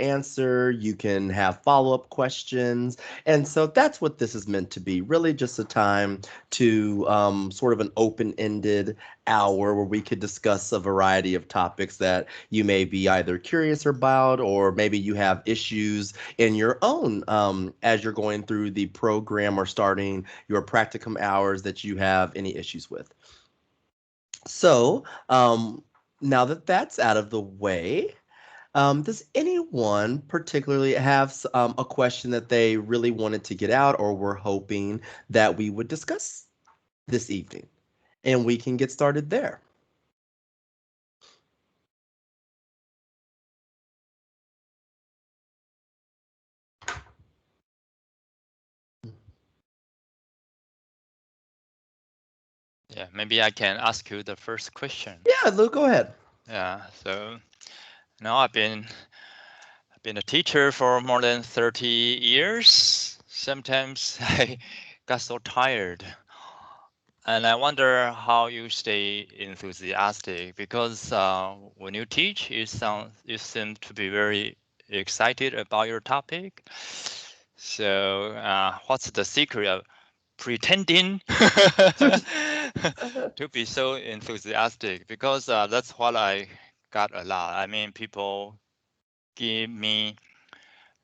answer. You can have follow-up questions. And so that's what this is meant to be, really just a time to sort of an open-ended hour where we could discuss a variety of topics that you may be either curious about, or maybe you have issues in your own as you're going through the program or starting your practicum hours that you have any issues with. So, now that that's out of the way, does anyone particularly have a question that they really wanted to get out or were hoping that we would discuss this evening? And we can get started there. Yeah, maybe I can ask you the first question. Yeah, Lou, go ahead. Yeah, so now I've been a teacher for more than 30 years. Sometimes I got so tired. And I wonder how you stay enthusiastic because when you teach, you seem to be very excited about your topic. So, what's the secret of pretending to be so enthusiastic? Because that's what I got a lot. I mean, people give me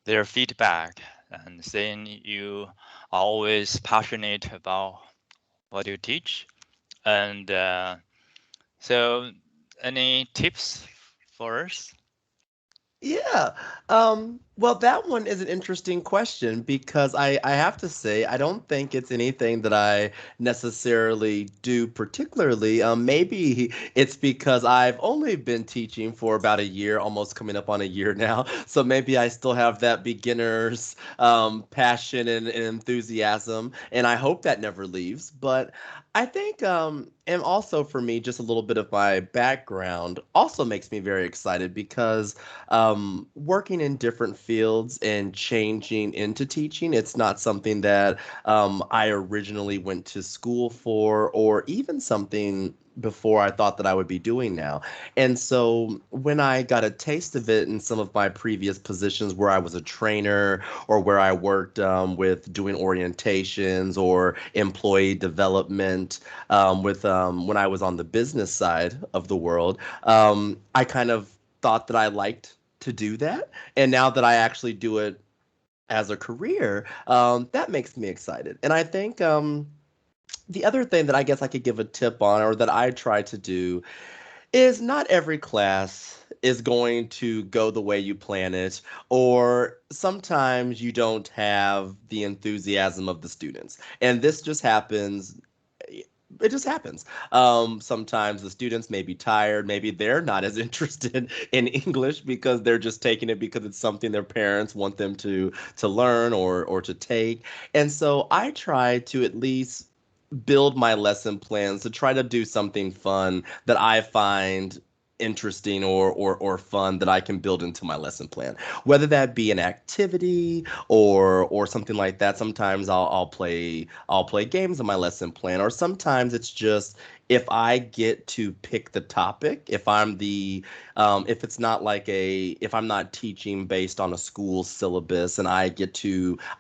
their feedback and saying you are always passionate about what you teach. And so, any tips for us? Yeah. Well, that one is an interesting question because I have to say, I don't think it's anything that I necessarily do particularly. Maybe it's because I've only been teaching for about a year, almost coming up on a year now. So maybe I still have that beginner's passion and enthusiasm, and I hope that never leaves. But I think, and also for me, just a little bit of my background also makes me very excited because working in different fields and changing into teaching, it's not something that I originally went to school for, or even something before I thought that I would be doing now. And so when I got a taste of it in some of my previous positions where I was a trainer or where I worked with doing orientations or employee development with when I was on the business side of the world, I kind of thought that I liked to do that. And now that I actually do it as a career, that makes me excited. And I think the other thing that I guess I could give a tip on, or that I try to do, is not every class is going to go the way you plan it, or sometimes you don't have the enthusiasm of the students. And this just happens. It just happens. Sometimes the students may be tired. Maybe they're not as interested in English because they're just taking it because it's something their parents want them to learn or to take. And so I try to at least build my lesson plans to try to do something fun that I find interesting or fun that I can build into my lesson plan. Whether that be an activity or something like that. Sometimes I'll play games in my lesson plan, or sometimes it's just if I get to pick the topic, if it's not like if I'm not teaching based on a school syllabus and I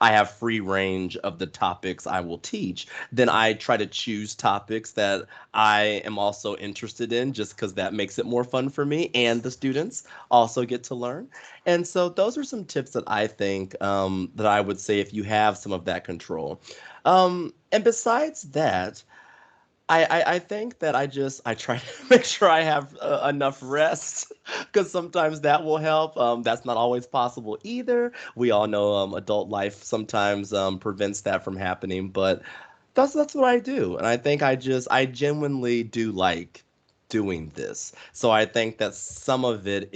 have free range of the topics I will teach, then I try to choose topics that I am also interested in just because that makes it more fun for me and the students also get to learn. And so those are some tips that I think that I would say if you have some of that control. And besides that, I think that I try to make sure I have enough rest because sometimes that will help. That's not always possible either. We all know adult life sometimes prevents that from happening, but that's what I do, and I think I genuinely do like doing this. So I think that some of it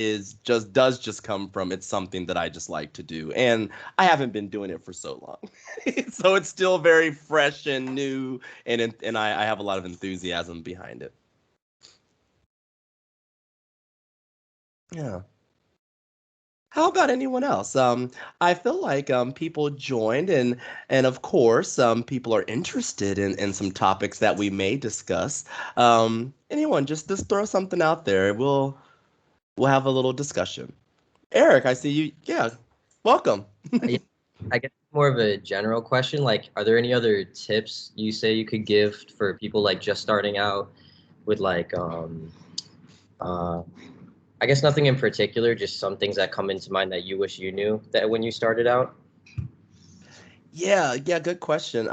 does just come from it's something that I just like to do, and I haven't been doing it for so long, so it's still very fresh and new, and I have a lot of enthusiasm behind it. Yeah. How about anyone else? I feel like people joined, and of course, people are interested in some topics that we may discuss. Anyone, just throw something out there. We'll have a little discussion. Eric, I see you. Yeah, welcome. Yeah, I guess more of a general question. Like, are there any other tips you say you could give for people like just starting out with uh, I guess nothing in particular, just some things that come into mind that you wish you knew that when you started out? Yeah, yeah, good question.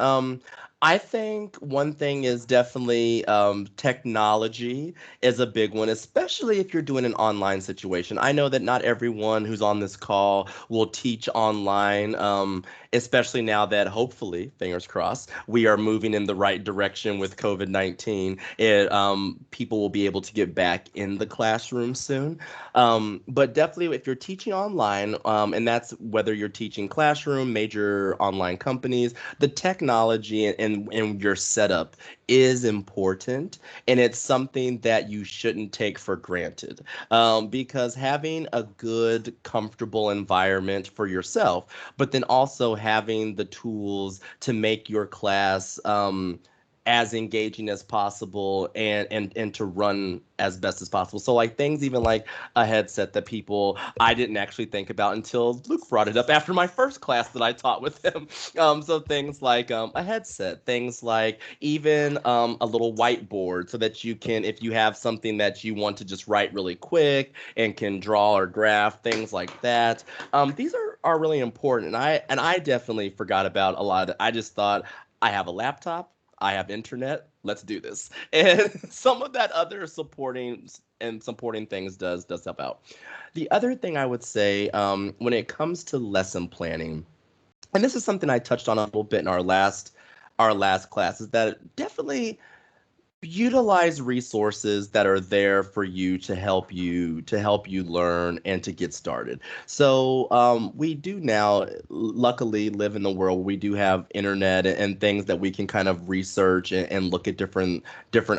I think one thing is definitely technology is a big one, especially if you're doing an online situation. I know that not everyone who's on this call will teach online, especially now that hopefully, fingers crossed, we are moving in the right direction with COVID-19. People will be able to get back in the classroom soon. But definitely, if you're teaching online, and that's whether you're teaching classroom, major online companies, the technology and your setup is important, and it's something that you shouldn't take for granted. Because having a good, comfortable environment for yourself, but then also having the tools to make your class as engaging as possible and to run as best as possible. So like things even like a headset that people I didn't actually think about until Luke brought it up after my first class that I taught with him. So things like a headset, things like even a little whiteboard so that you can, if you have something that you want to just write really quick and can draw or graph, things like that. These are really important, and I definitely forgot about a lot of it. I just thought I have a laptop. I have internet. Let's do this. And some of that other supporting things does help out. The other thing I would say when it comes to lesson planning, and this is something I touched on a little bit in our last class, is that definitely utilize resources that are there for you to help you learn and to get started. So we do now luckily live in the world where we do have internet and things that we can kind of research and look at different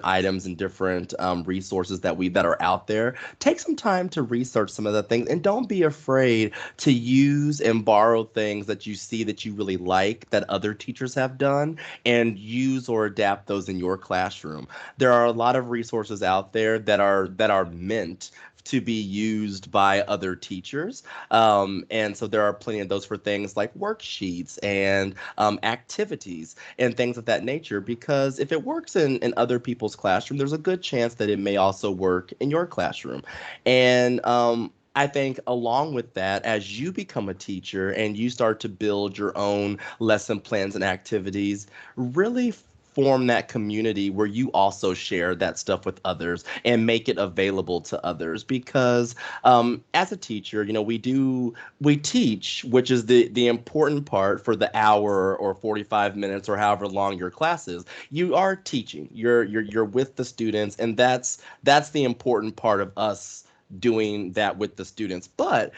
items and different resources that are out there. Take some time to research some of the things, and don't be afraid to use and borrow things that you see that you really like that other teachers have done, and use or adapt those in your classroom. There are a lot of resources out there that are meant to be used by other teachers. And so there are plenty of those for things like worksheets and activities and things of that nature. Because if it works in other people's classroom, there's a good chance that it may also work in your classroom. And I think along with that, as you become a teacher and you start to build your own lesson plans and activities, really form that community where you also share that stuff with others and make it available to others. Because as a teacher, we teach, which is the important part for the hour or 45 minutes or however long your class is. You are teaching, you're with the students, and that's the important part of us doing that with the students. But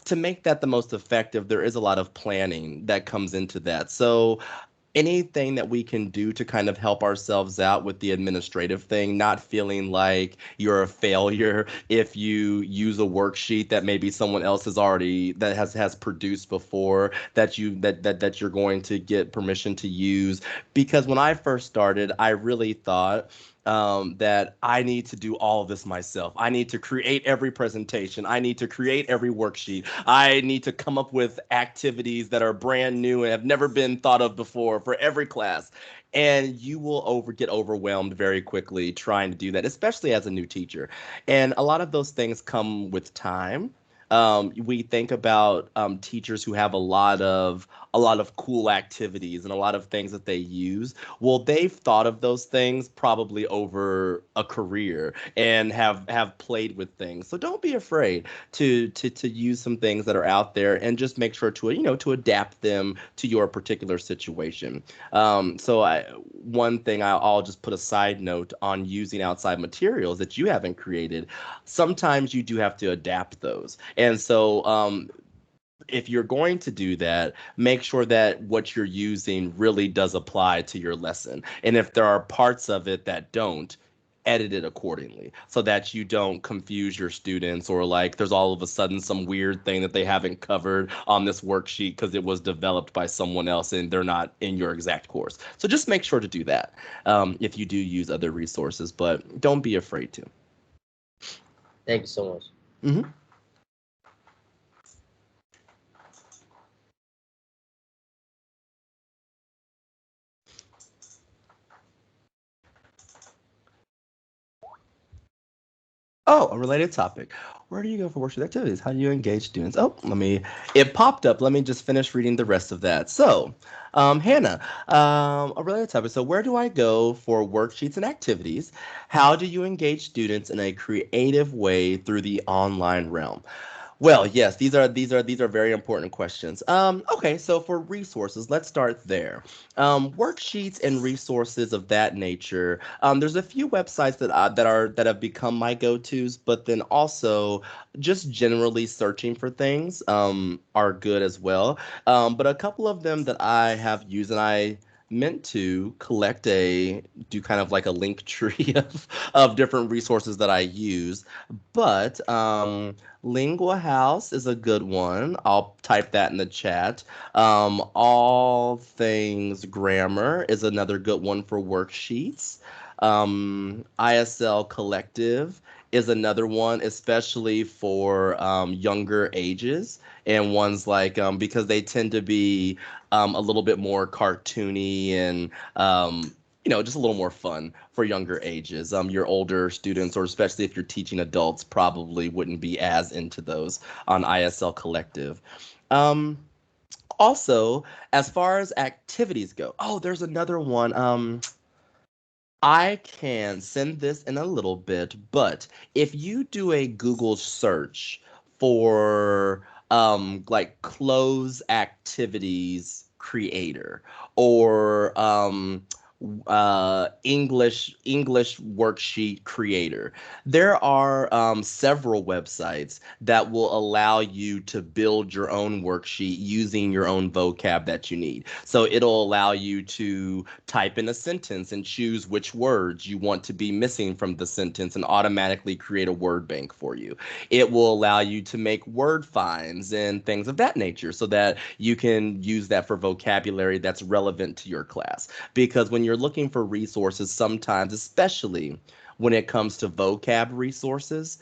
to make that the most effective, there is a lot of planning that comes into that. So anything that we can do to kind of help ourselves out with the administrative thing, not feeling like you're a failure if you use a worksheet that maybe someone else has already that has produced before that you're going to get permission to use. Because when I first started, I really thought that I need to do all of this myself. I need to create every presentation. I need to create every worksheet. I need to come up with activities that are brand new and have never been thought of before for every class. And you will get overwhelmed very quickly trying to do that, especially as a new teacher. And a lot of those things come with time. We think about teachers who have a lot of cool activities and a lot of things that they use. Well, they've thought of those things probably over a career and have played with things. So don't be afraid to use some things that are out there, and just make sure to adapt them to your particular situation. One thing I'll just put a side note on using outside materials that you haven't created. Sometimes you do have to adapt those, and so if you're going to do that, make sure that what you're using really does apply to your lesson. And if there are parts of it that don't, edit it accordingly so that you don't confuse your students, or like there's all of a sudden some weird thing that they haven't covered on this worksheet because it was developed by someone else and they're not in your exact course. So just make sure to do that if you do use other resources, but don't be afraid to. Thank you so much. Hmm. Oh, a related topic. Where do you go for worship activities? How do you engage students? Oh, it popped up. Let me just finish reading the rest of that. So, Hannah, a related topic. So, where do I go for worksheets and activities? How do you engage students in a creative way through the online realm? Well, yes, these are very important questions. Okay, so for resources, let's start there. Worksheets and resources of that nature. There's a few websites that have become my go-tos, but then also just generally searching for things are good as well. But a couple of them that I have used and I meant to do kind of like a link tree of different resources that I use. But Lingua House is a good one. I'll type that in the chat. All Things Grammar is another good one for worksheets. ISL Collective is another one, especially for younger ages and ones like because they tend to be a little bit more cartoony and just a little more fun for younger ages. Your older students, or especially if you're teaching adults, probably wouldn't be as into those on ISL Collective. Um, Also, as far as activities go, oh, there's another one. I can send this in a little bit, but if you do a Google search for like clothes activities creator or English worksheet creator, there are several websites that will allow you to build your own worksheet using your own vocab that you need. So it'll allow you to type in a sentence and choose which words you want to be missing from the sentence and automatically create a word bank for you. It will allow you to make word finds and things of that nature so that you can use that for vocabulary that's relevant to your class. Because when you're looking for resources, sometimes, especially when it comes to vocab resources,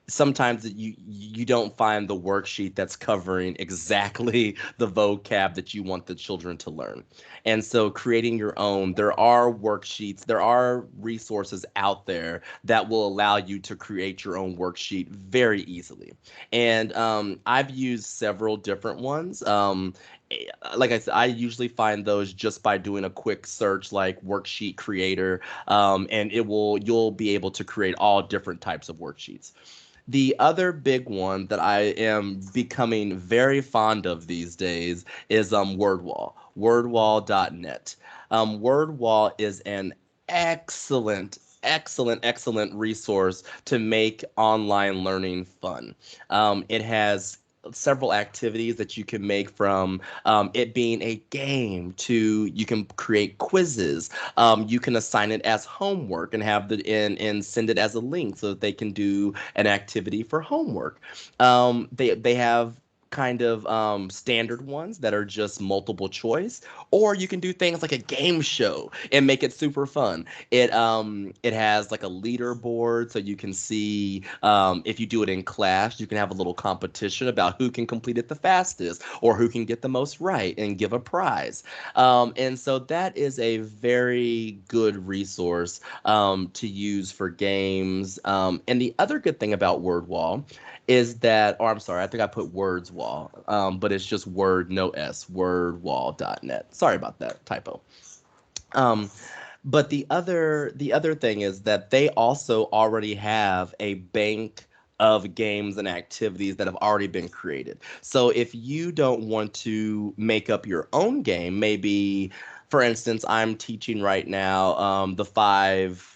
sometimes you don't find the worksheet that's covering exactly the vocab that you want the children to learn. And so creating your own, there are worksheets, there are resources out there that will allow you to create your own worksheet very easily. And I've used several different ones. Like I said, I usually find those just by doing a quick search like worksheet creator, and you'll be able to create all different types of worksheets. The other big one that I am becoming very fond of these days is wordwall.net. Wordwall is an excellent resource to make online learning fun. It has several activities that you can make, from it being a game to you can create quizzes. You can assign it as homework and and send it as a link so that they can do an activity for homework. They have kind of standard ones that are just multiple choice, or you can do things like a game show and make it super fun. It has like a leaderboard, so you can see if you do it in class, you can have a little competition about who can complete it the fastest or who can get the most right and give a prize. And so that is a very good resource to use for games. And the other good thing about WordWall is that, or I'm sorry, I think I put Words Wall, but it's just Word, no S, wordwall.net. Sorry about that typo. Um, but the other thing is that they also already have a bank of games and activities that have already been created. So if you don't want to make up your own game, maybe, for instance, I'm teaching right now the five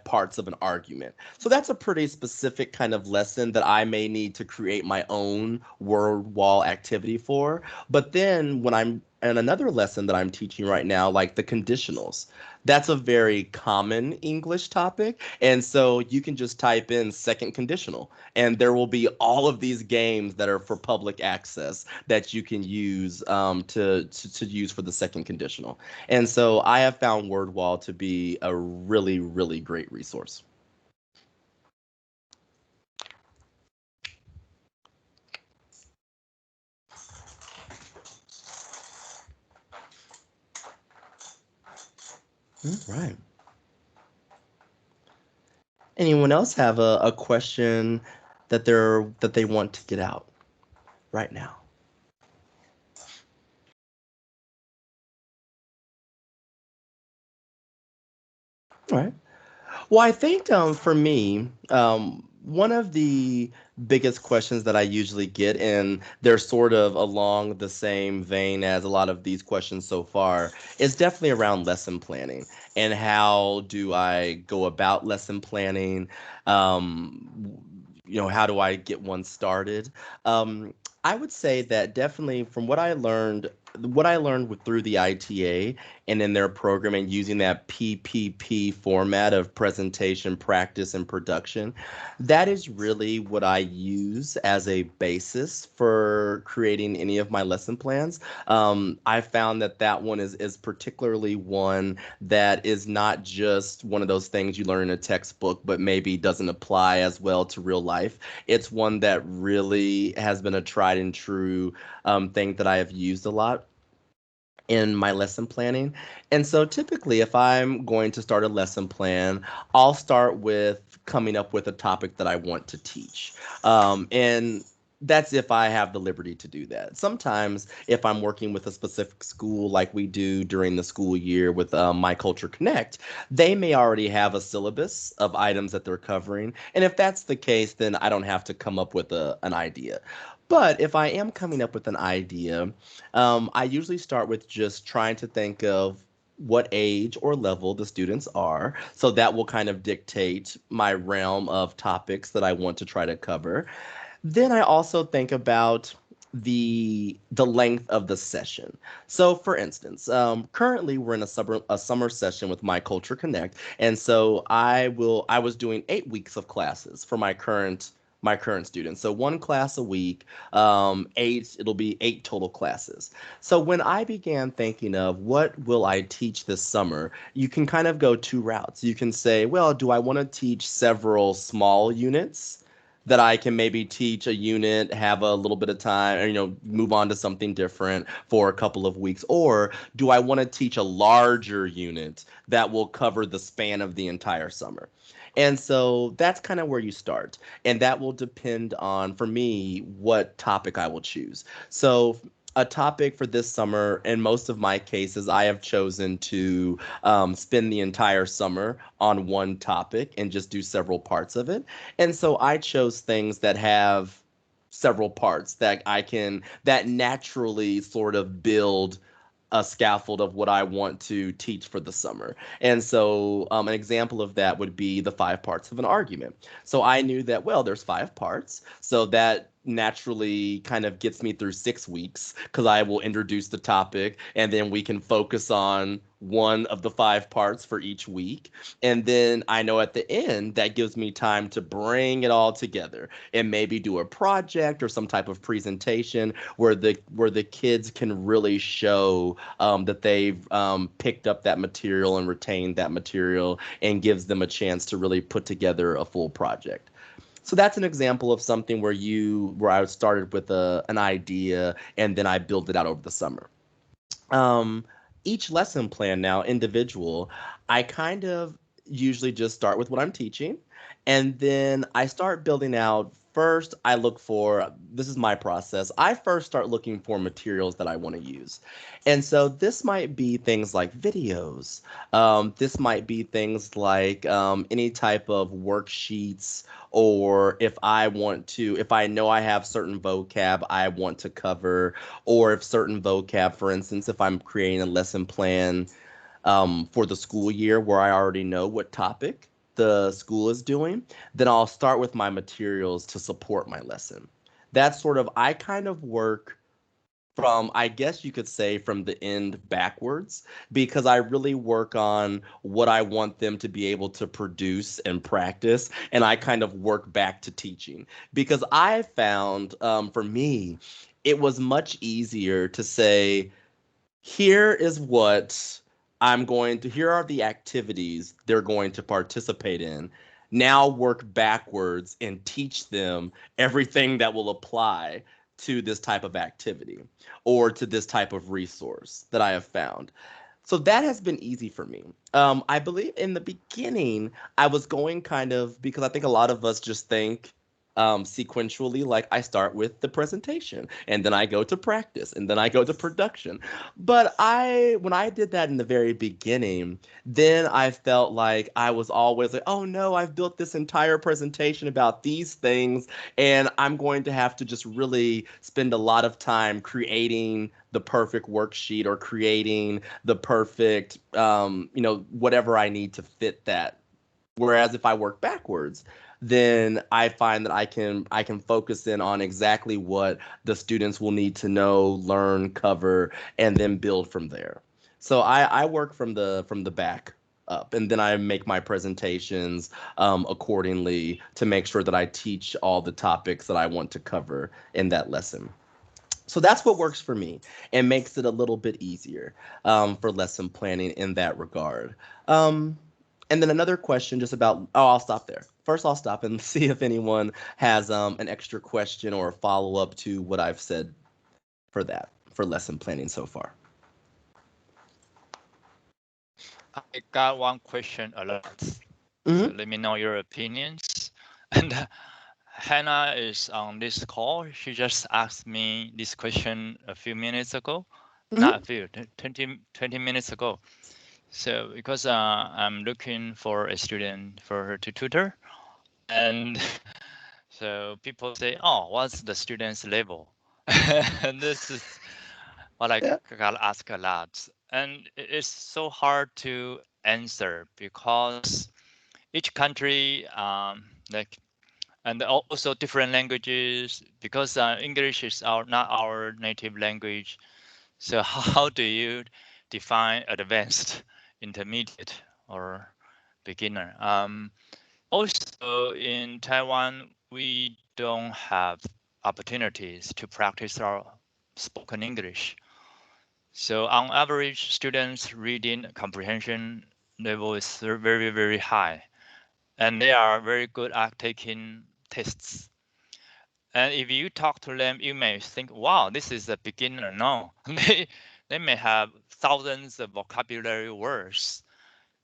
parts of an argument. So that's a pretty specific kind of lesson that I may need to create my own word wall activity for. But then when I'm and another lesson that I'm teaching right now, like the conditionals, that's a very common English topic. And so you can just type in second conditional, and there will be all of these games that are for public access that you can use to use for the second conditional. And so I have found WordWall to be a really great resource. All right. Anyone else have a question that they want to get out right now? All right. Well, I think for me, one of the biggest questions that I usually get, and they're sort of along the same vein as a lot of these questions so far, is definitely around lesson planning and how do I go about lesson planning? How do I get one started? Um, I would say that definitely from what I learned through the ITA and in their program and using that PPP format of presentation, practice, and production, that is really what I use as a basis for creating any of my lesson plans. I found that that one is particularly one that is not just one of those things you learn in a textbook, but maybe doesn't apply as well to real life. It's one that really has been a tried and true thing that I have used a lot in my lesson planning. And so typically, if I'm going to start a lesson plan, I'll start with coming up with a topic that I want to teach. And that's if I have the liberty to do that. Sometimes, if I'm working with a specific school, like we do during the school year with My Culture Connect, they may already have a syllabus of items that they're covering. And if that's the case, then I don't have to come up with an idea. But if I am coming up with an idea, I usually start with just trying to think of what age or level the students are. So that will kind of dictate my realm of topics that I want to try to cover. Then I also think about the length of the session. So, for instance, currently we're in a summer session with My Culture Connect, and so I was doing 8 weeks of classes for my current students. So one class a week, it'll be 8 total classes. So when I began thinking of what will I teach this summer, you can kind of go two routes. You can say, well, do I want to teach several small units that I can maybe teach a unit, have a little bit of time, or move on to something different for a couple of weeks? Or do I want to teach a larger unit that will cover the span of the entire summer? And so that's kind of where you start. And that will depend on, for me, what topic I will choose. So a topic for this summer, in most of my cases, I have chosen to spend the entire summer on one topic and just do several parts of it. And so I chose things that have several parts that naturally sort of build a scaffold of what I want to teach for the summer. And so, an example of that would be the 5 parts of an argument. So I knew that, well, there's 5 parts. So that naturally kind of gets me through 6 weeks because I will introduce the topic and then we can focus on one of the 5 parts for each week. And then I know at the end that gives me time to bring it all together and maybe do a project or some type of presentation where the kids can really show that they've picked up that material and retained that material and gives them a chance to really put together a full project. So that's an example of something where I started with an idea and then I built it out over the summer. Um, each lesson plan now, individual, I kind of usually just start with what I'm teaching, and then I start building out. First, I look for, this is my process. I first start looking for materials that I want to use. And so this might be things like videos. This might be things like any type of worksheets, or if I know I have certain vocab I want to cover, or if certain vocab, for instance, if I'm creating a lesson plan for the school year where I already know what topic the school is doing, then I'll start with my materials to support my lesson. That's sort of, I kind of work from, I guess you could say, from the end backwards, because I really work on what I want them to be able to produce and practice, and I kind of work back to teaching. Because I found, for me, it was much easier to say, here is what here are the activities they're going to participate in. Now work backwards and teach them everything that will apply to this type of activity or to this type of resource that I have found. So that has been easy for me. I believe in the beginning, I was going kind of because I think a lot of us just think sequentially, like I start with the presentation and then I go to practice and then I go to production. But when I did that in the very beginning, then I felt like I was always like, oh no, I've built this entire presentation about these things, and I'm going to have to just really spend a lot of time creating the perfect worksheet or creating the perfect, whatever I need to fit that. Whereas if I work backwards, then I find that I can focus in on exactly what the students will need to know, learn, cover, and then build from there. So I work from the back up, and then I make my presentations accordingly to make sure that I teach all the topics that I want to cover in that lesson. So that's what works for me and makes it a little bit easier for lesson planning in that regard. Um, and then another question just about, oh, I'll stop there. First, I'll stop and see if anyone has an extra question or a follow up to what I've said for that, for lesson planning so far. I got one question a lot. So Hmm. let me know your opinions. And Hannah is on this call. She just asked me this question a few minutes ago. Not a Hmm. few, 20 minutes ago. So because I'm looking for a student for her to tutor, and so people say, "Oh, what's the student's level?" And this is what I Yeah. got asked a lot, and it's so hard to answer because each country, like, and also different languages, because English is not our native language. So how do you define advanced, intermediate, or beginner? Also, in Taiwan, we don't have opportunities to practice our spoken English. So on average, students' reading comprehension level is very, very high, and they are very good at taking tests. And if you talk to them, you may think, "Wow, this is a beginner." No, they may have thousands of vocabulary words.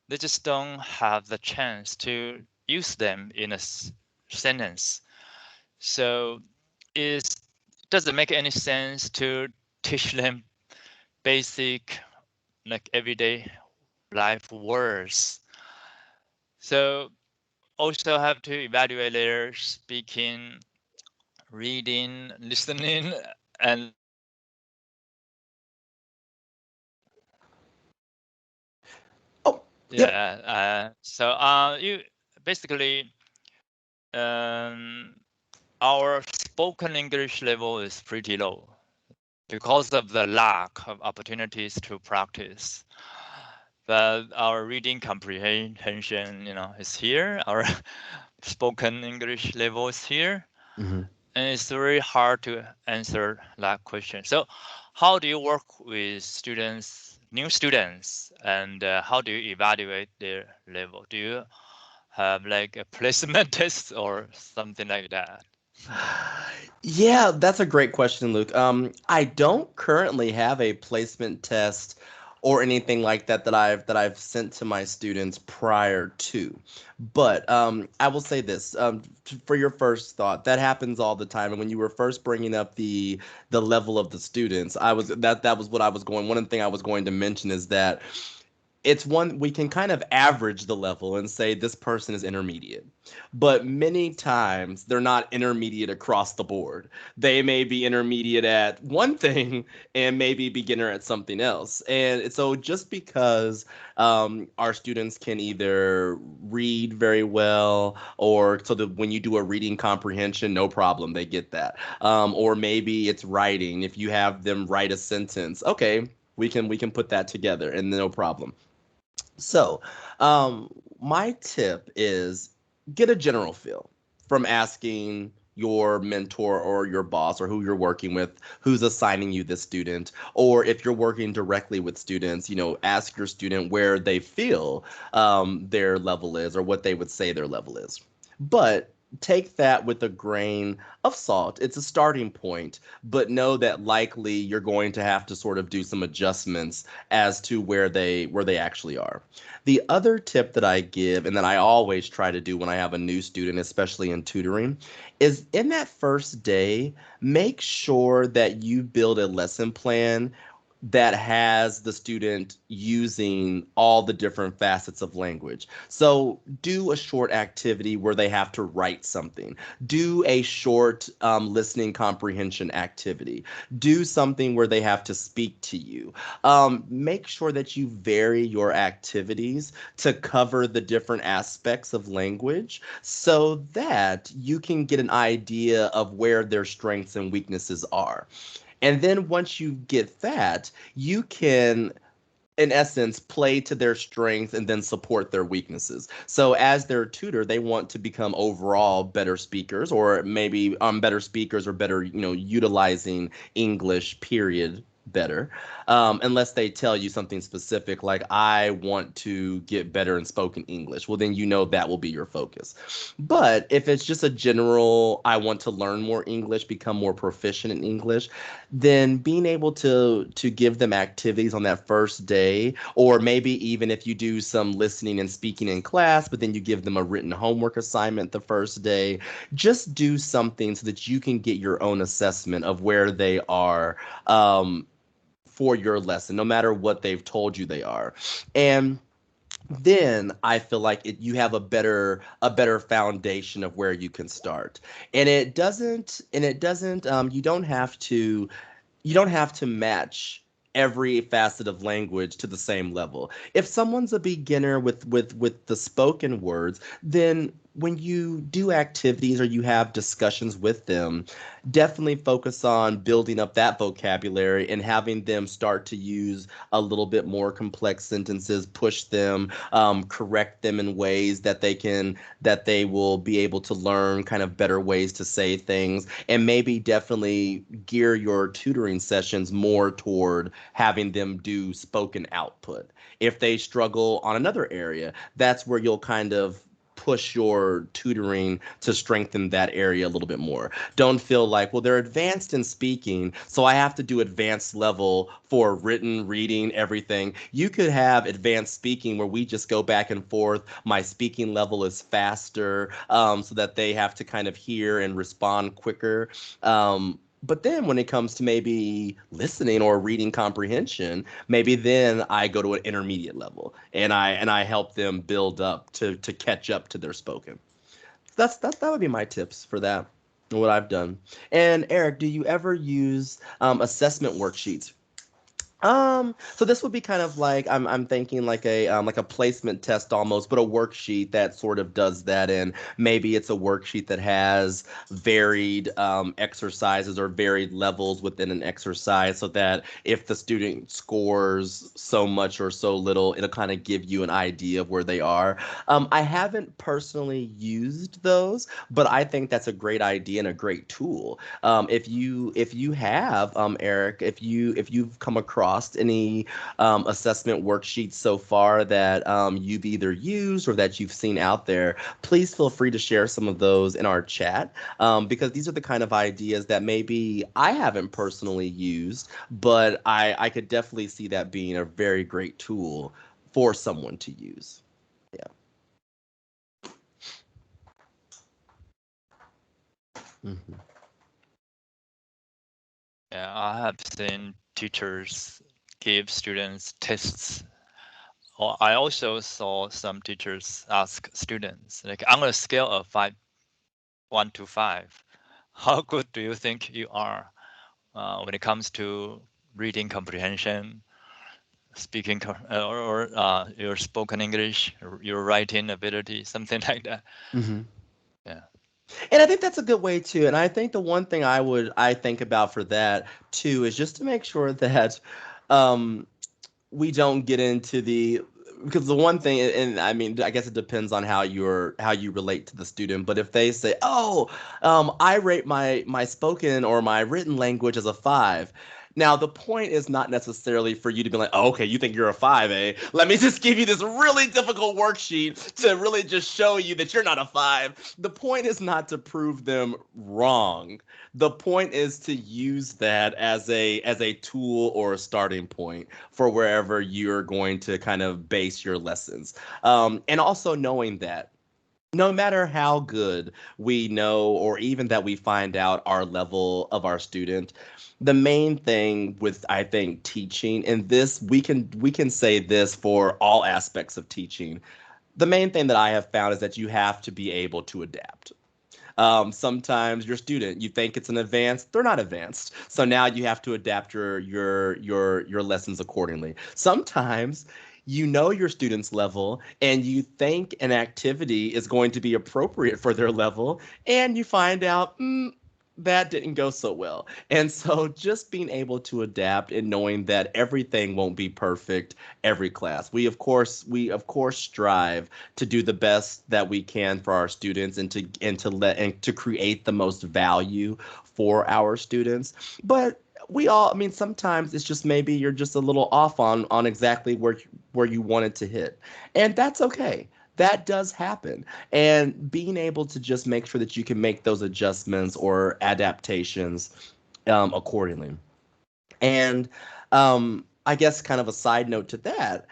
They just don't have the chance to use them in a sentence. So it doesn't make any sense to teach them basic, like everyday life words. So also have to evaluate their speaking, reading, listening, and Oh, yep. yeah. So you basically, um, our spoken English level is pretty low because of the lack of opportunities to practice. But our reading comprehension, is here. Our spoken English level is here, Hmm. and it's very hard to answer that question. So, how do you work with students, new students, and how do you evaluate their level? Do you have like a placement test or something like that? Yeah, that's a great question, Luke. I don't currently have a placement test or anything like that that I've sent to my students prior to. But I will say this, for your first thought, that happens all the time. And when you were first bringing up the level of the students, that was what I was going. One of the thing I was going to mention is that it's one we can kind of average the level and say this person is intermediate, but many times they're not intermediate across the board. They may be intermediate at one thing and maybe beginner at something else. And so just because our students can either read very well, or so that when you do a reading comprehension, no problem, they get that. Or maybe it's writing. If you have them write a sentence, okay, we can put that together and no problem. So, my tip is get a general feel from asking your mentor or your boss or who you're working with, who's assigning you this student, or if you're working directly with students, ask your student where they feel their level is or what they would say their level is. But take that with a grain of salt. It's a starting point, but know that likely you're going to have to sort of do some adjustments as to where they actually are. The other tip that I give and that I always try to do when I have a new student, especially in tutoring, is in that first day, make sure that you build a lesson plan that has the student using all the different facets of language. So, do a short activity where they have to write something. Do a short listening comprehension activity. Do something where they have to speak to you. Make sure that you vary your activities to cover the different aspects of language so that you can get an idea of where their strengths and weaknesses are. And then once you get that, you can, in essence, play to their strengths and then support their weaknesses. So as their tutor, they want to become overall better speakers, or maybe better speakers or better, utilizing English, period, better. Unless they tell you something specific like, I want to get better in spoken English. Well, then that will be your focus. But if it's just a general, I want to learn more English, become more proficient in English, then being able to give them activities on that first day, or maybe even if you do some listening and speaking in class, but then you give them a written homework assignment the first day, just do something so that you can get your own assessment of where they are, for your lesson, no matter what they've told you they are. And then I feel like you have a better foundation of where you can start. And you don't have to match every facet of language to the same level. If someone's a beginner with the spoken words, then when you do activities or you have discussions with them, definitely focus on building up that vocabulary and having them start to use a little bit more complex sentences, push them, correct them in ways that they will be able to learn kind of better ways to say things, and maybe definitely gear your tutoring sessions more toward having them do spoken output. If they struggle on another area, that's where you'll kind of push your tutoring to strengthen that area a little bit more. Don't feel like, well, they're advanced in speaking, so I have to do advanced level for written, reading, everything. You could have advanced speaking where we just go back and forth. My speaking level is faster, so that they have to kind of hear and respond quicker. But then when it comes to maybe listening or reading comprehension, maybe then I go to an intermediate level and I help them build up to catch up to their spoken. That would be my tips for that, and what I've done. And Eric, do you ever use assessment worksheets? So this would be kind of like, I'm thinking like a placement test almost, but a worksheet that sort of does that. And maybe it's a worksheet that has varied exercises or varied levels within an exercise, so that if the student scores so much or so little, it'll kind of give you an idea of where they are. I haven't personally used those, but I think that's a great idea and a great tool. If you have, Eric, if you've come across any assessment worksheets so far that you've either used or that you've seen out there, please feel free to share some of those in our chat, because these are the kind of ideas that maybe I haven't personally used, but I could definitely see that being a very great tool for someone to use. Yeah. Mhm. Yeah, I have seen teachers give students tests. Or I also saw some teachers ask students, like on a scale of 1 to 5, how good do you think you are when it comes to reading comprehension, speaking, or your spoken English, or your writing ability, something like that. Mhm. Yeah. And I think that's a good way too. And I think the one thing I think about for that too is just to make sure that um we don't get into the, because the one thing, and I mean, I guess it depends on how you relate to the student. But if they say, oh, I rate my spoken or my written language as a 5, Now, the point is not necessarily for you to be like, oh, okay, you think you're a 5A. Let me just give you this really difficult worksheet to really just show you that you're not a 5. The point is not to prove them wrong. The point is to use that as a tool or a starting point for wherever you're going to kind of base your lessons. And also knowing that no matter how good we know or even that we find out our level of our student, the main thing with I think teaching, and this we can say this for all aspects of teaching, the main thing that I have found is that you have to be able to adapt. Sometimes your student, you think it's an advanced, they're not advanced. So now you have to adapt your lessons accordingly. Sometimes you know your student's level and you think an activity is going to be appropriate for their level, and you find out that didn't go so well. And so just being able to adapt and knowing that everything won't be perfect every class. We of course strive to do the best that we can for our students and to create the most value for our students. But we all, I mean, sometimes it's just maybe you're just a little off on exactly where you wanted to hit. And that's okay. That does happen. And being able to just make sure that you can make those adjustments or adaptations accordingly. And I guess kind of a side note to that,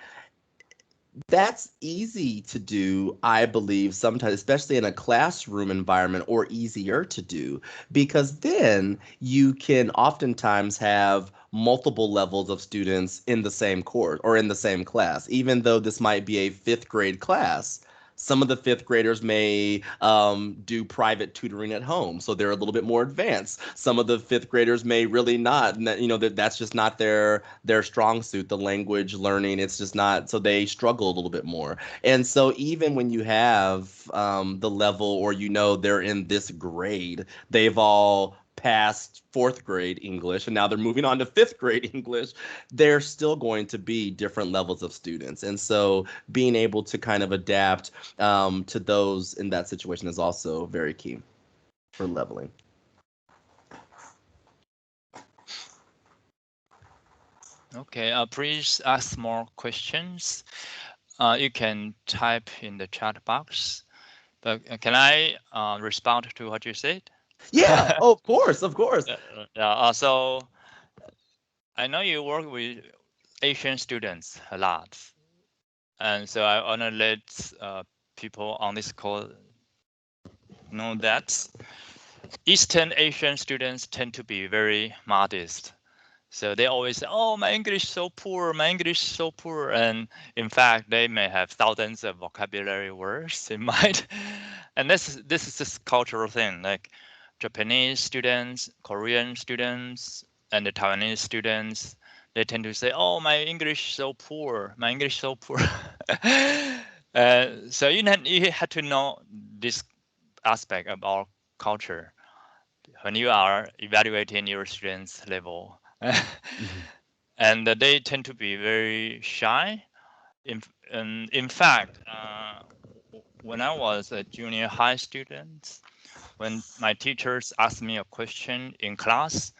that's easy to do, I believe, sometimes, especially in a classroom environment, or easier to do, because then you can oftentimes have multiple levels of students in the same course or in the same class. Even though this might be a fifth grade class, some of the fifth graders may do private tutoring at home, so they're a little bit more advanced. Some of the fifth graders may really not, and that's just not their strong suit, the language learning. It's just not, so they struggle a little bit more. And so even when you have the level, or they're in this grade, they've all passed fourth grade English and now they're moving on to fifth grade English, there's still going to be different levels of students. And so being able to kind of adapt to those in that situation is also very key for leveling. Okay, please ask more questions. You can type in the chat box. But can I respond to what you said? Yeah, oh, of course, of course. Yeah. So I know you work with Asian students a lot, and so I want to let people on this call know that Eastern Asian students tend to be very modest. So they always say, "Oh, my English is so poor. My English is so poor," and in fact, they may have thousands of vocabulary words in mind. And this is this cultural thing. Like Japanese students, Korean students, and the Taiwanese students, they tend to say, "Oh, my English is so poor. My English is so poor." So you had to know this aspect of our culture when you are evaluating your students' level. Mhm. And they tend to be very shy. In fact, when I was a junior high student, when my teachers asked me a question in class,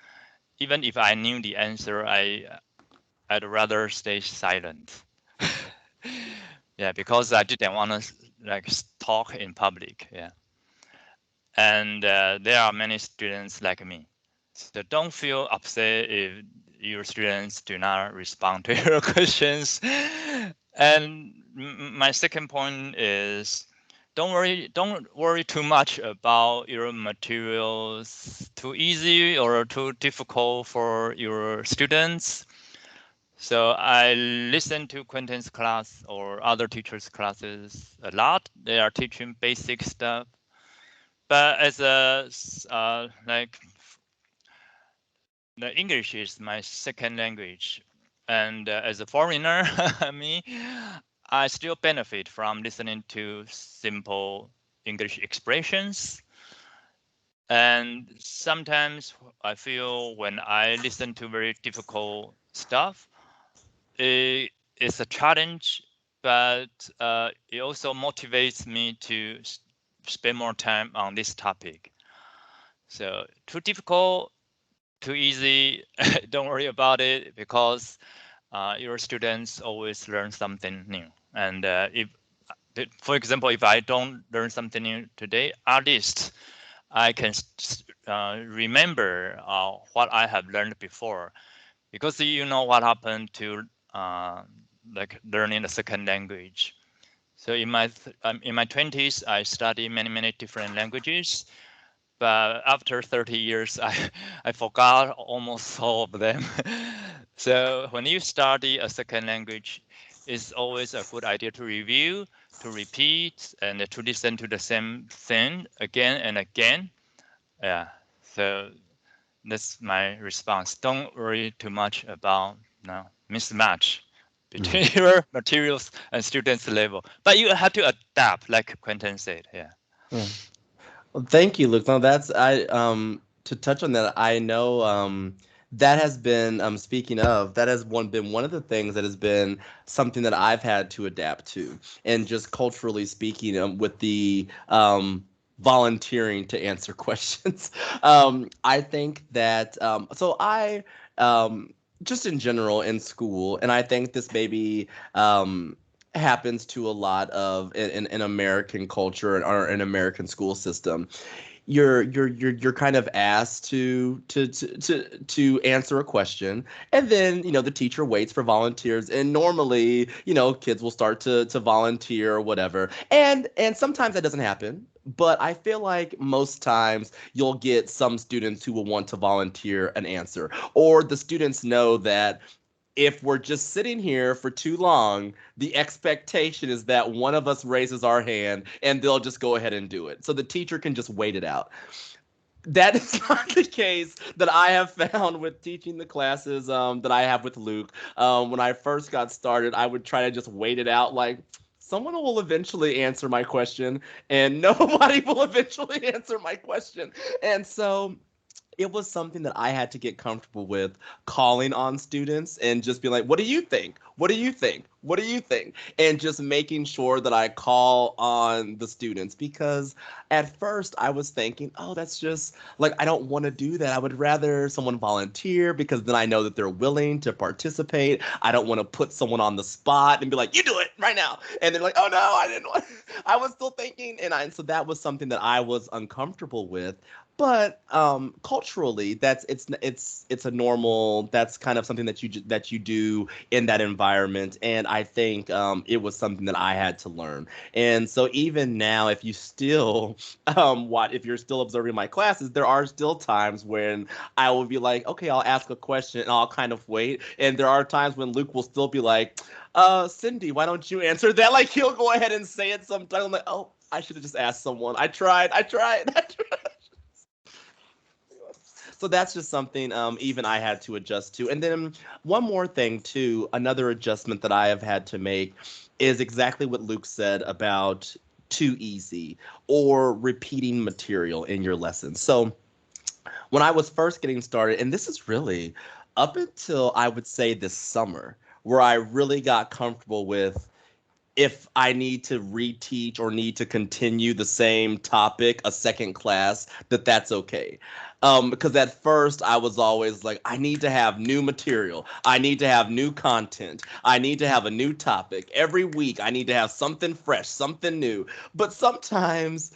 even if I knew the answer, I'd rather stay silent. Yeah, because I didn't want to like talk in public. Yeah, and there are many students like me. So don't feel upset if your students do not respond to your questions. And my second point is don't worry too much about your materials too easy or too difficult for your students. So I listen to Quentin's class or other teachers' classes a lot. They are teaching basic stuff, but as a like the English is my second language, and as a foreigner, me, I still benefit from listening to simple English expressions. And sometimes I feel when I listen to very difficult stuff, it's a challenge, but it also motivates me to spend more time on this topic. So too difficult too easy, don't worry about it because your students always learn something new. And if, for example, if I don't learn something new today, at least I can remember what I have learned before, because you know what happened to uh, like learning a second language. So in my 20s, I studied many different languages, but after 30 years, I forgot almost all of them. So when you study a second language, it's always a good idea to review, to repeat, and to listen to the same thing again and again. Yeah. So that's my response. Don't worry too much about no mismatch between your materials and students' level. But you have to adapt, like Quentin said. Yeah. Yeah. Well, thank you, Luke. No, that's I to touch on that, I know that has been speaking of, that has been one of the things that has been something that I've had to adapt to. And just culturally speaking, with the volunteering to answer questions. I think that so I just in general in school, and I think this maybe happens to a lot of in American culture or in American school system. You're kind of asked to answer a question, and then the teacher waits for volunteers, and normally kids will start to volunteer or whatever, and sometimes that doesn't happen. But I feel like most times you'll get some students who will want to volunteer an answer, or the students know that if we're just sitting here for too long, the expectation is that one of us raises our hand and they'll just go ahead and do it. So the teacher can just wait it out. That is not the case that I have found with teaching the classes that I have with Luke. When I first got started, I would try to just wait it out, like, someone will eventually answer my question, and nobody will eventually answer my question. And so it was something that I had to get comfortable with, calling on students and just be like, what do you think? What do you think? What do you think? And just making sure that I call on the students, because at first I was thinking, oh, that's just like, I don't want to do that. I would rather someone volunteer because then I know that they're willing to participate. I don't want to put someone on the spot and be like, you do it right now. And they're like, oh no, I didn't want, I was still thinking. And so that was something that I was uncomfortable with. But culturally, it's a normal. That's kind of something that you do in that environment, and I think it was something that I had to learn. And so even now, if you still what if you're still observing my classes, there are still times when I will be like, okay, I'll ask a question and I'll kind of wait, and there are times when Luke will still be like, Cindy, why don't you answer that? Like he'll go ahead and say it sometimes. I'm like, oh, I should have just asked someone. I tried. I tried. So that's just something even I had to adjust to. And then one more thing too, another adjustment that I have had to make is exactly what Luke said about too easy or repeating material in your lessons. So when I was first getting started, and this is really up until I would say this summer, where I really got comfortable with, if I need to reteach or need to continue the same topic a second class, that's okay. Because at first I was always like, I need to have new material. I need to have new content. I need to have a new topic. Every week I need to have something fresh, something new. But sometimes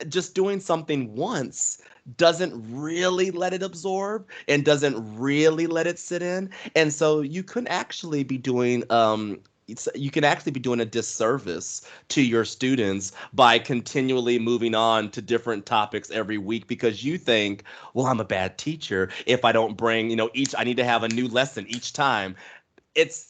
just doing something once doesn't really let it absorb and doesn't really let it sit in. And so you can actually be doing a disservice to your students by continually moving on to different topics every week, because you think, well, I'm a bad teacher if I don't bring, each I need to have a new lesson each time.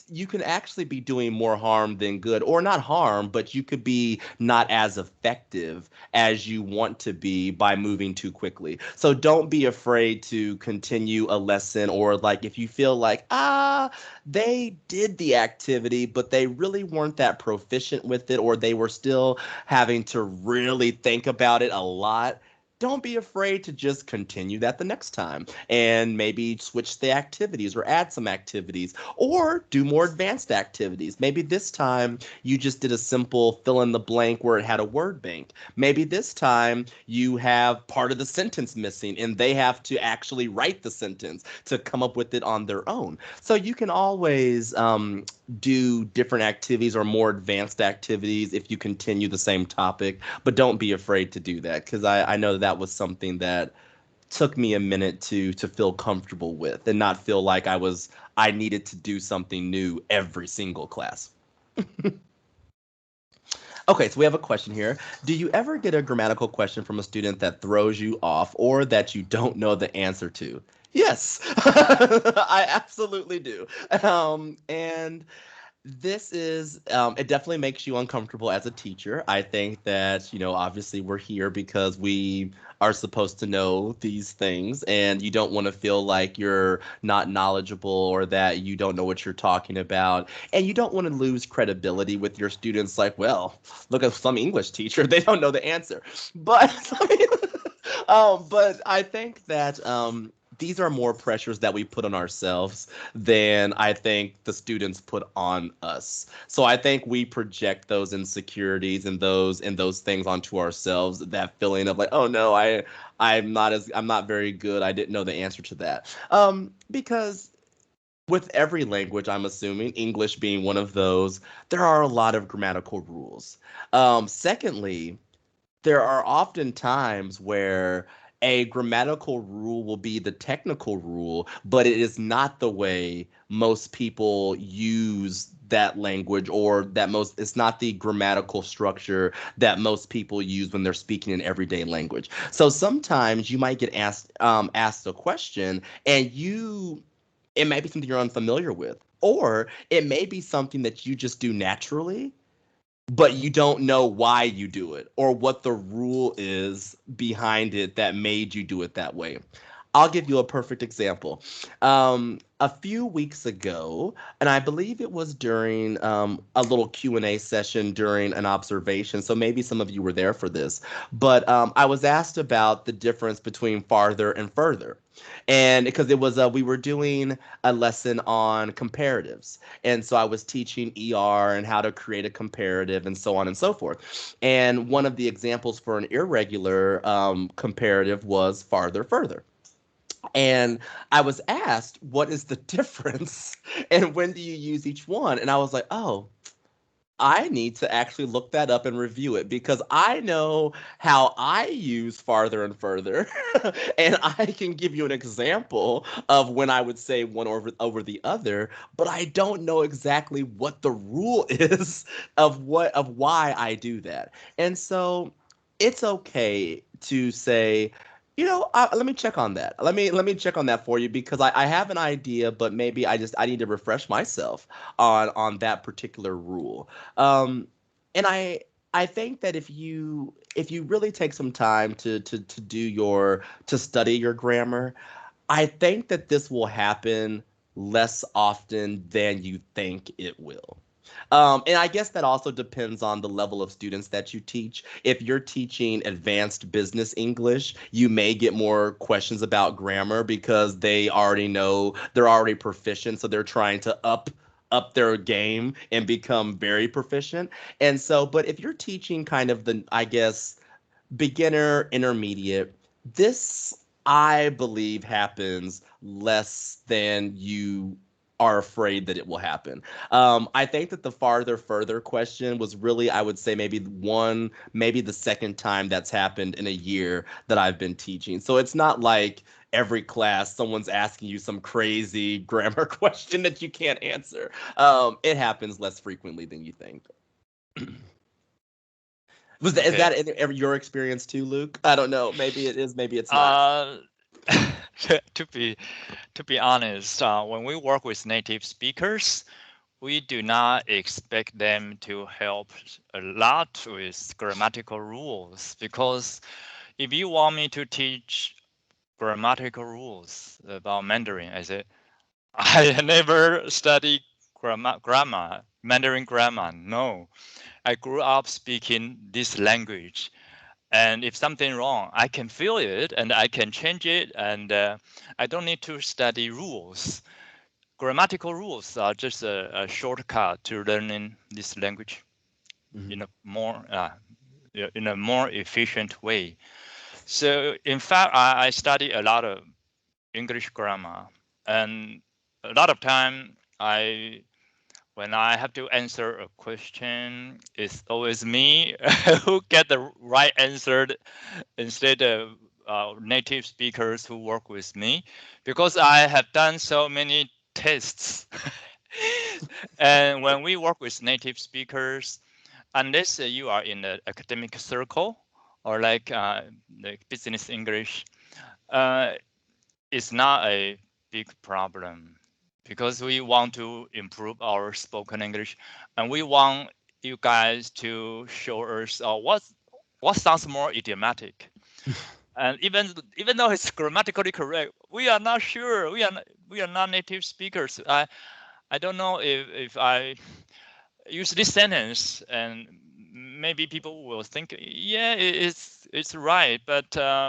You can actually be doing more harm than good, or not harm, but you could be not as effective as you want to be by moving too quickly. So don't be afraid to continue a lesson, or like if you feel like, they did the activity but they really weren't that proficient with it, or they were still having to really think about it a lot, don't be afraid to just continue that the next time and maybe switch the activities or add some activities or do more advanced activities. Maybe this time you just did a simple fill in the blank where it had a word bank. Maybe this time you have part of the sentence missing and they have to actually write the sentence to come up with it on their own. So you can always do different activities or more advanced activities if you continue the same topic, but don't be afraid to do that because I know that was something that took me a minute to feel comfortable with and not feel like I needed to do something new every single class. Okay, so we have a question here. Do you ever get a grammatical question from a student that throws you off or that you don't know the answer to? Yes, I absolutely do. And this is it definitely makes you uncomfortable as a teacher. I think that, obviously we're here because we are supposed to know these things and you don't want to feel like you're not knowledgeable or that you don't know what you're talking about. And you don't want to lose credibility with your students like, well, look at some English teacher, they don't know the answer. But I mean, but I think that these are more pressures that we put on ourselves than I think the students put on us. So I think we project those insecurities and those things onto ourselves. That feeling of like, oh no, I'm not very good. I didn't know the answer to that. Because with every language, I'm assuming, English being one of those, there are a lot of grammatical rules. Secondly, there are often times where a grammatical rule will be the technical rule, but it is not the way most people use that language or it's not the grammatical structure that most people use when they're speaking in everyday language. So sometimes you might get asked a question and it may be something you're unfamiliar with, or it may be something that you just do naturally but you don't know why you do it or what the rule is behind it that made you do it that way. I'll give you a perfect example. A few weeks ago, and I believe it was during a little Q&A session during an observation, so maybe some of you were there for this, but I was asked about the difference between farther and further. And because we were doing a lesson on comparatives. And so I was teaching ER and how to create a comparative and so on and so forth. And one of the examples for an irregular comparative was farther, further. And I was asked, what is the difference and when do you use each one? And I was like, oh, I need to actually look that up and review it because I know how I use farther and further. And I can give you an example of when I would say one over the other, but I don't know exactly what the rule is of why I do that. And so it's okay to say, let me check on that. Let me check on that for you because I have an idea, but maybe I need to refresh myself on that particular rule. Um, and I think that if you really take some time to study your grammar, I think that this will happen less often than you think it will. And I guess that also depends on the level of students that you teach. If you're teaching advanced business English, you may get more questions about grammar because they're already proficient, so they're trying to up their game and become very proficient. And so, but if you're teaching kind of I guess, beginner, intermediate, this I believe happens less than you are afraid that it will happen. I think that the farther further question was really, I would say maybe the second time that's happened in a year that I've been teaching. So it's not like every class someone's asking you some crazy grammar question that you can't answer. It happens less frequently than you think. Is Okay. that your experience too, Luke? I don't know. Maybe it is. Maybe it's not. Uh, to be to be honest, when we work with native speakers, we do not expect them to help a lot with grammatical rules because if you want me to teach grammatical rules about Mandarin, I say I never studied grammar, Mandarin grammar. No, I grew up speaking this language. And if something wrong, I can feel it and I can change it, and I don't need to study rules. Grammatical rules are just a shortcut to learning this language Mhm. in a more efficient way. So in fact, I study a lot of English grammar, and a lot of time when I have to answer a question, it's always me who get the right answer instead of native speakers who work with me, because I have done so many tests. And when we work with native speakers, unless you are in the academic circle or like business English, uh, it's not a big problem, because we want to improve our spoken English, and we want you guys to show us what sounds more idiomatic. And even though it's grammatically correct, we are not sure. We are not native speakers. I don't know if I use this sentence, and maybe people will think, yeah, it's right, but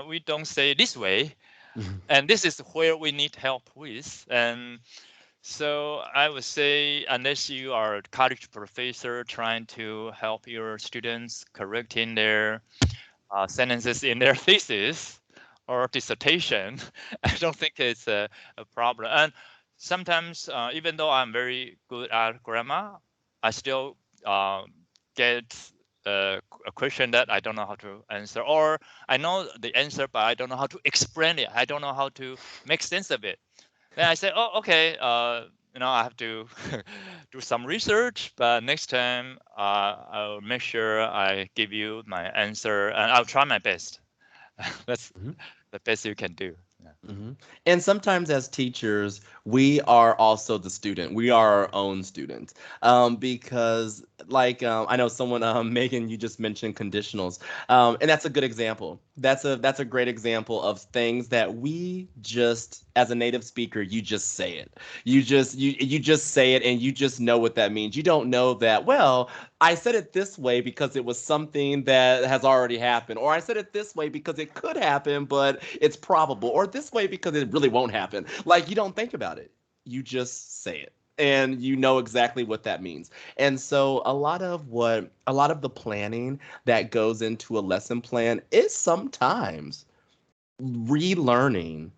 we don't say it this way, Mhm. and this is where we need help with. And so I would say, unless you are a college professor trying to help your students correcting their sentences in their thesis or dissertation, I don't think it's a problem. And sometimes, even though I'm very good at grammar, I still get a question that I don't know how to answer, or I know the answer, but I don't know how to explain it. I don't know how to make sense of it. Then I say, oh, okay, I have to do some research, but next time I'll make sure I give you my answer, and I'll try my best. That's Mhm. the best you can do. Mhm. And sometimes as teachers, we are also the student. We are our own student. Because like I know someone Megan, you just mentioned conditionals. And that's a good example. That's a great example of things that we just as a native speaker, you just say it. You just say it and you just know what that means. You don't know that, well, I said it this way because it was something that has already happened, or I said it this way because it could happen, but it's probable, or this way because it really won't happen. Like, you don't think about it, you just say it. And you know exactly what that means. And so a lot of the planning that goes into a lesson plan is sometimes relearning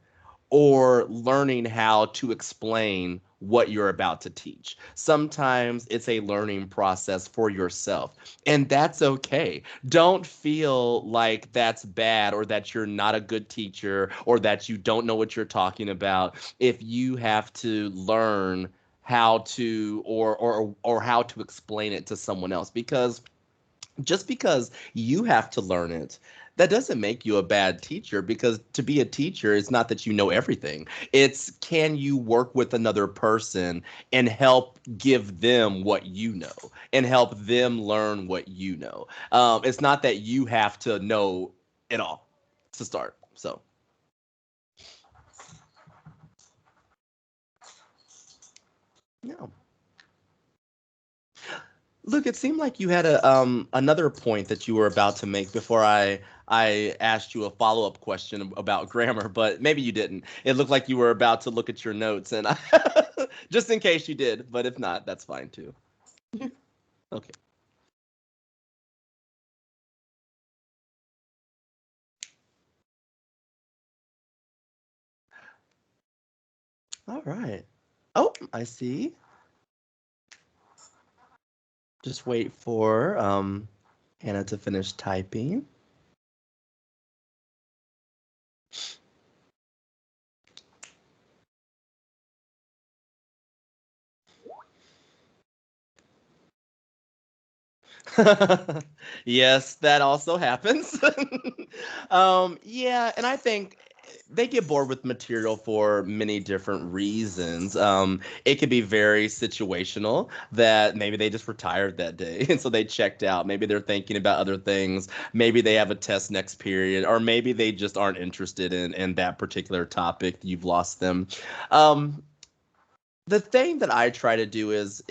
or learning how to explain what you're about to teach. Sometimes it's a learning process for yourself, and that's okay. Don't feel like that's bad or that you're not a good teacher or that you don't know what you're talking about if you have to learn how to or how to explain it to someone else, because just because you have to learn it, that doesn't make you a bad teacher, because to be a teacher is not that you know everything. It's, can you work with another person and help give them what you know and help them learn what you know. It's not that you have to know it all to start. So, yeah. Look, it seemed like you had a another point that you were about to make before I asked you a follow-up question about grammar, but maybe you didn't. It looked like you were about to look at your notes, and just in case you did, but if not, that's fine too. Okay. All right. Oh, I see. Just wait for Hannah to finish typing. Yes, that also happens. Yeah, and I think they get bored with material for many different reasons. It could be very situational, that maybe they just retired that day and so they checked out. Maybe they're thinking about other things. Maybe they have a test next period, or maybe they just aren't interested in that particular topic. You've lost them. Um, the thing that I try to do is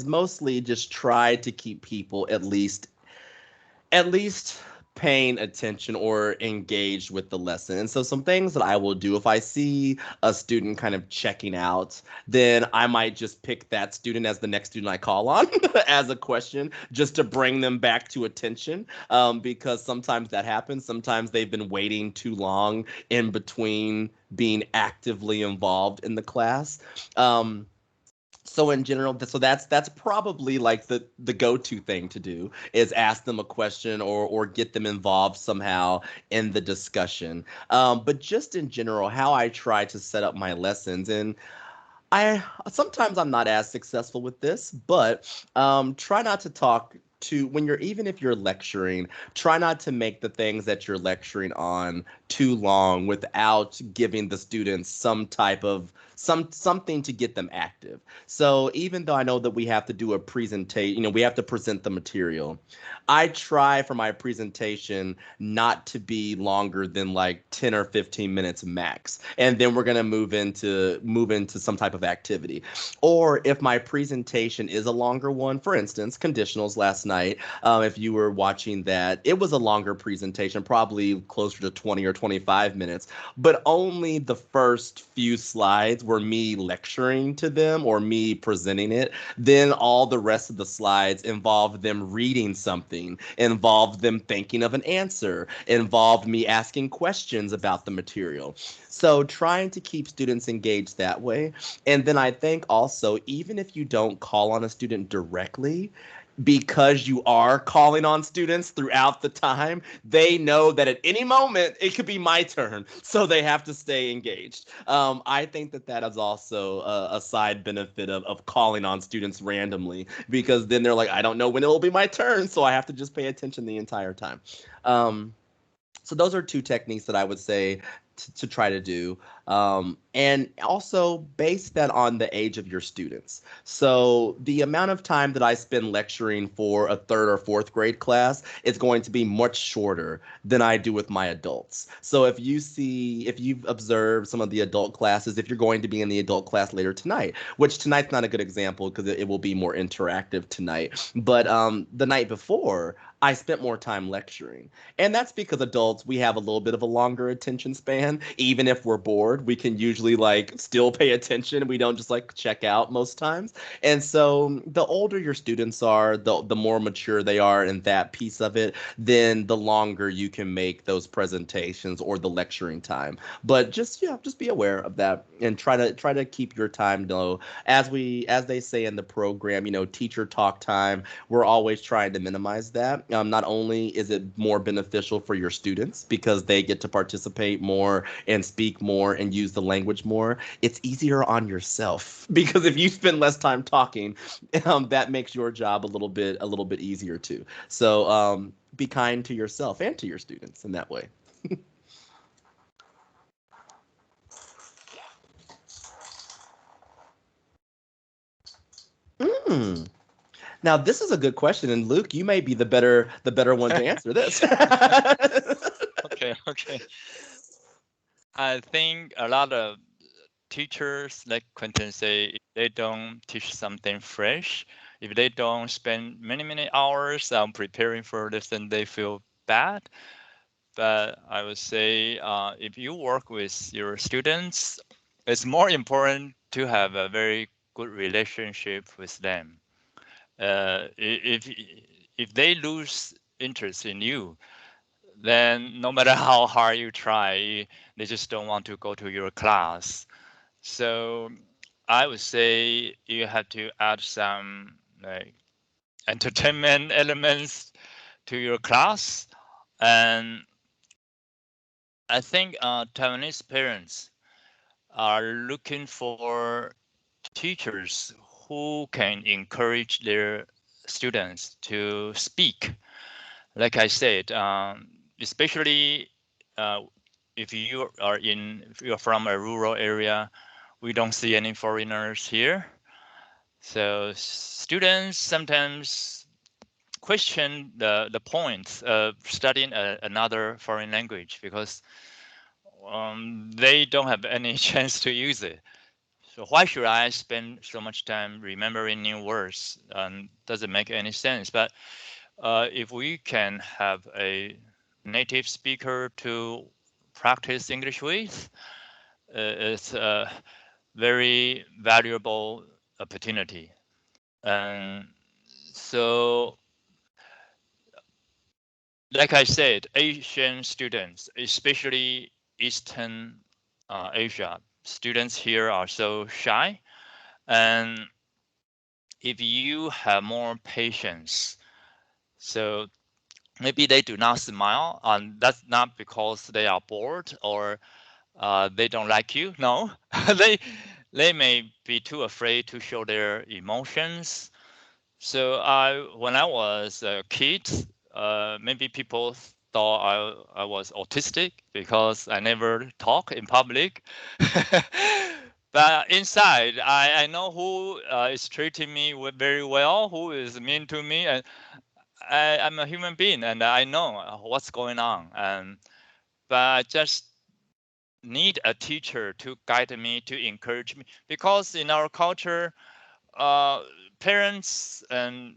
mostly just try to keep people at least paying attention or engaged with the lesson. And so some things that I will do if I see a student kind of checking out, then I might just pick that student as the next student I call on as a question just to bring them back to attention, because sometimes that happens. Sometimes they've been waiting too long in between being actively involved in the class. Um, so in general, so that's probably like the go-to thing to do is ask them a question or get them involved somehow in the discussion. But just in general, how I try to set up my lessons, and I sometimes I'm not as successful with this, but try not to talk to when you're even if you're lecturing, try not to make the things that you're lecturing on too long without giving the students some type of something to get them active. So even though I know that we have to do a presentation, we have to present the material. I try for my presentation not to be longer than like 10 or 15 minutes max. And then we're going to move into some type of activity. Or if my presentation is a longer one, for instance, conditionals last night, if you were watching that, it was a longer presentation, probably closer to 20 or 25 minutes, but only the first few slides were me lecturing to them or me presenting it. Then all the rest of the slides involved them reading something, involved them thinking of an answer, involved me asking questions about the material. So trying to keep students engaged that way. And then I think also, even if you don't call on a student directly, because you are calling on students throughout the time, they know that at any moment it could be my turn. So they have to stay engaged. I think that that is also a side benefit of calling on students randomly because then they're like, I don't know when it will be my turn. So I have to just pay attention the entire time. Um, so those are two techniques that I would say to try to do. And also base that on the age of your students. So the amount of time that I spend lecturing for a third or fourth grade class is going to be much shorter than I do with my adults. So if you've observed some of the adult classes, if you're going to be in the adult class later tonight, which tonight's not a good example because it will be more interactive tonight, but the night before, I spent more time lecturing. And that's because adults, we have a little bit of a longer attention span. Even if we're bored, we can usually like still pay attention. We don't just like check out most times. And so the older your students are, the more mature they are in that piece of it, then the longer you can make those presentations or the lecturing time. But just just be aware of that and try to keep your time low. As they say in the program, teacher talk time, we're always trying to minimize that. Not only is it more beneficial for your students because they get to participate more and speak more and use the language more, it's easier on yourself because if you spend less time talking, that makes your job a little bit easier too. So be kind to yourself and to your students in that way. Mm. Now this is a good question, and Luke, you may be the better one to answer this. Okay, okay. I think a lot of teachers, like Quentin say, if they don't teach something fresh, if they don't spend many, many hours preparing for this, then they feel bad. But I would say if you work with your students, it's more important to have a very good relationship with them. If they lose interest in you, then no matter how hard you try, they just don't want to go to your class. So I would say you have to add some like entertainment elements to your class. And I think Taiwanese parents are looking for teachers who can encourage their students to speak. Like I said, especially uh, if you're from a rural area, we don't see any foreigners here. So students sometimes question the point of studying another foreign language because they don't have any chance to use it. So why should I spend so much time remembering new words? Doesn't make any sense. But if we can have a native speaker to practice English with, it's a very valuable opportunity. And so, like I said, Asian students, especially Eastern Asia, students here are so shy. And if you have more patience, so maybe they do not smile, and that's not because they are bored or they don't like you. No, they they may be too afraid to show their emotions. So when I was a kid, maybe people thought I was autistic because I never talk in public. But inside, I know who is treating me very well, who is mean to me, and I'm a human being, and I know what's going on. And but I just need a teacher to guide me, to encourage me, because in our culture, uh, parents and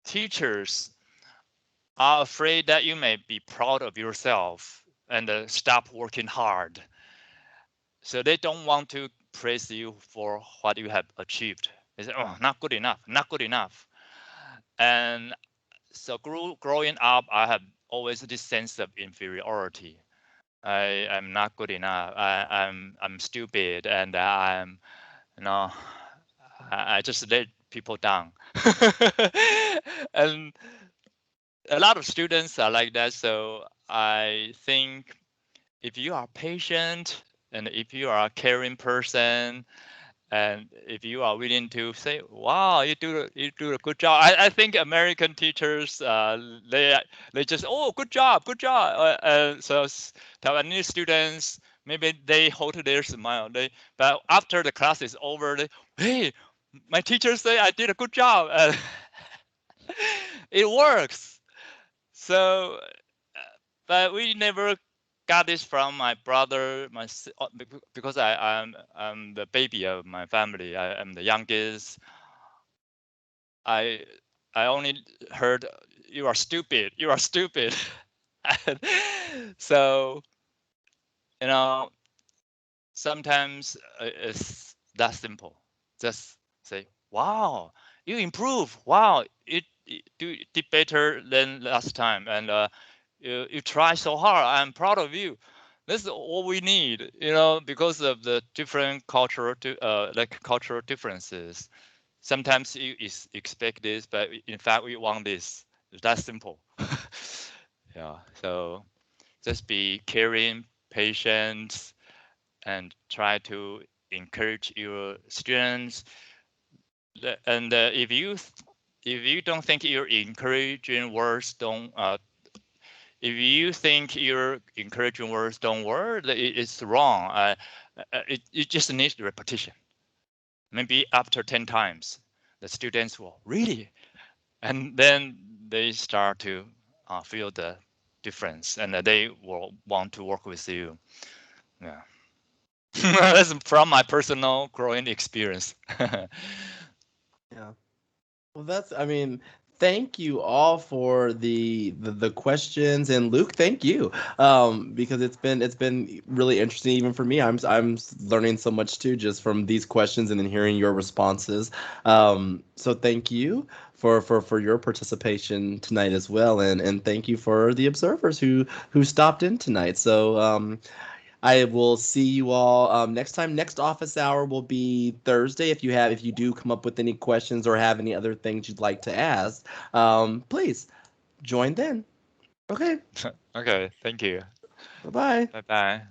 teachers are afraid that you may be proud of yourself and stop working hard. So they don't want to praise you for what you have achieved. They say, "Oh, not good enough, not good enough." And so growing up, I have always this sense of inferiority. I am not good enough. I'm stupid, and you know I just let people down. And a lot of students are like that. So I think if you are patient and if you are a caring person and if you are willing to say, "Wow, you do a good job," I think American teachers they just, "Oh, good job." So Taiwanese students maybe they hold their smile. But after the class is over, "Hey, my teacher say I did a good job." It works. So, but we never got this from my brother, because I'm the baby of my family. I am the youngest. I I only heard you are stupid. You are stupid. So you know, sometimes it's that simple. Just say, "Wow, you improve. Wow, you did better than last time, and you try so hard. I'm proud of you." This is all we need, because of the different like cultural differences. Sometimes you expect this, but in fact we want this. It's that simple. Yeah. So just be caring, patient, and try to encourage your students. And if you don't think your encouraging words don't if you think your encouraging words don't work, it's wrong. It just needs repetition. Maybe after 10 times, the students will really, and then they start to feel the difference, and they will want to work with you. Yeah. That's from my personal growing experience. Yeah. Well, I mean, thank you all for the questions, and Luke, thank you, because it's been really interesting even for me. I'm learning so much too just from these questions and then hearing your responses. So thank you for your participation tonight as well, and thank you for the observers who stopped in tonight. So I will see you all next time. Next office hour will be Thursday. If you do come up with any questions or have any other things you'd like to ask, please join then. Okay. Okay, thank you. Bye bye. Bye bye.